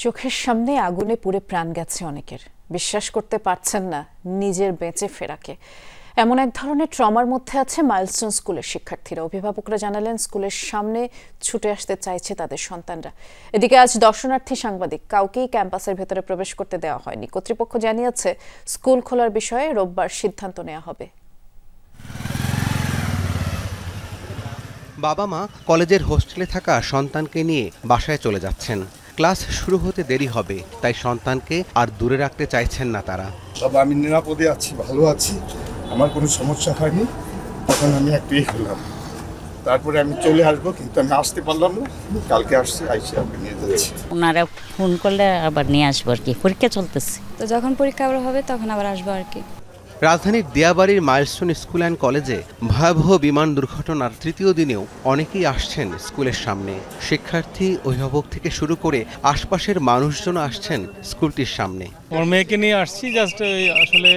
চোখের সামনে আগুনে পুড়ে প্রাণ গেছে অনেকের। বিশ্বাস করতে পারছেন না নিজের বেঁচে ফেরাকে। এমন এক ধরনের ট্রমার মধ্যে আছে মাইলস্টোন স্কুলের শিক্ষার্থীরা। অভিভাবকরা জানালেন স্কুলের সামনে ছুটে আসতে চাইছে তাদের সন্তানরা। এদিকে আজ দর্শনার্থী সাংবাদিক কাউকেই ক্যাম্পাসের ভেতরে প্রবেশ করতে দেওয়া হয়নি। কর্তৃপক্ষ জানিয়েছে স্কুল খোলার বিষয়ে রোববার সিদ্ধান্ত নেওয়া হবে। বাবা মা কলেজের হোস্টেলে থাকা সন্তানকে নিয়ে বাসায় চলে যাচ্ছেন। ক্লাস শুরু হতে দেরি হবে, তাই সন্তানকে আর দূরে রাখতে চাইছেন না তারা। বাবা আমি নিরাপদে আছি, ভালো আছি, আমার কোনো সমস্যা হয়নি। তখন আমি একটু হলাম, তারপরে আমি চলে আসবো, কিন্তু আমি আসতে পারলাম না। কালকে আসছি, আইসে আমি নিয়ে যাচ্ছি। ওনারা ফোন করলে আবার নিয়ে আসবো আর কি, পরীক্ষা চলতেছে তো যখন পরীক্ষা আবার হবে তখন আবার আসবো আর কি। রাজধানীর দিয়াবাড়ির মাইলস্টোন স্কুল অ্যান্ড কলেজে ভয়াবহ বিমান দুর্ঘটনার তৃতীয় দিনেও অনেকেই আসছেন স্কুলের সামনে। শিক্ষার্থী, অভিভাবক থেকে শুরু করে আশপাশের মানুষজন আসছেন স্কুলটির সামনে। আমার মেয়েকে নিয়ে আসছি, জাস্ট আসলে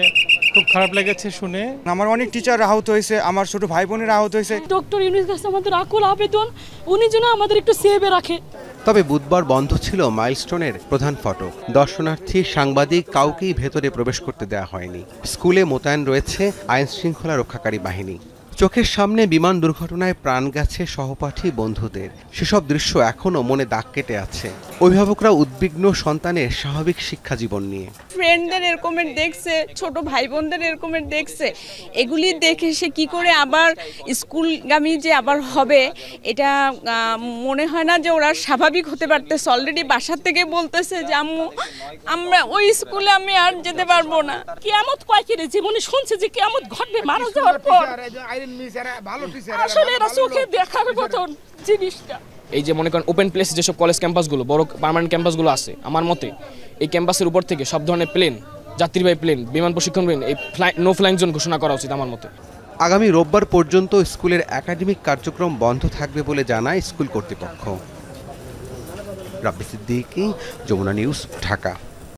খুব খারাপ লেগেছে শুনে। আমার অনেক টিচার আহত হয়েছে, আমার ছোট ভাই বোনের আহত হয়েছে। ডক্টর ইউনূস কাছে আমাদের আকুল আবেদন, উনি যেন আমাদের একটু সেভে রাখে। তবে বুধবার বন্ধ ছিল মাইলস্টোনের প্রধান ফটক। দর্শনার্থী, সাংবাদিক কাউকেই ভেতরে প্রবেশ করতে দেওয়া হয়নি। স্কুলে মোতায়েন রয়েছে আইন শৃঙ্খলা রক্ষাকারী বাহিনী। চোখের সামনে বিমান দুর্ঘটনায় প্রাণ গেছে সহপাঠী বন্ধুদের। সেসব দৃশ্য এখনো মনে দাগ কেটে আছে। অভিভাবকরা উদ্বিগ্ন সন্তানের স্বাভাবিক শিক্ষা জীবন নিয়ে। ফ্রেন্ডদের এরকমের দেখছে, ছোট ভাই বোনদের এরকমের দেখছে, এগুলি দেখে সে কি করে আবার স্কুলগামী যে আবার হবে, এটা মনে হয় না যে ওরা স্বাভাবিক হতে পারতেছে। অলরেডি বাসার থেকে বলতেছে যে আম্মু আমরা ওই স্কুলে আমি আর যেতে পারবো না। কিয়ামত কয়েকের জীবনে শুনছে যে কিয়ামত ঘটবে মারা যাওয়ার পর। আসলে এরা চোখে দেখার মতন জিনিসটা। এই যে মনে করেন ওপেন প্লেস যেসব কলেজ ক্যাম্পাসগুলো, বড় পার্মানেন্ট ক্যাম্পাসগুলো আছে, আমার মতে এই ক্যাম্পাসের উপর থেকে সব ধরনের প্লেন, যাত্রীবাহী প্লেন, বিমান প্রশিক্ষণ প্লেন, এই নো ফ্লাইং জোন ঘোষণা করা উচিত আমার মতে। আগামী রোববার পর্যন্ত স্কুলের একাডেমিক কার্যক্রম বন্ধ থাকবে বলে জানায় স্কুল কর্তৃপক্ষ। রাব্বি সিদ্দিকী, যমুনা নিউজ, ঢাকা।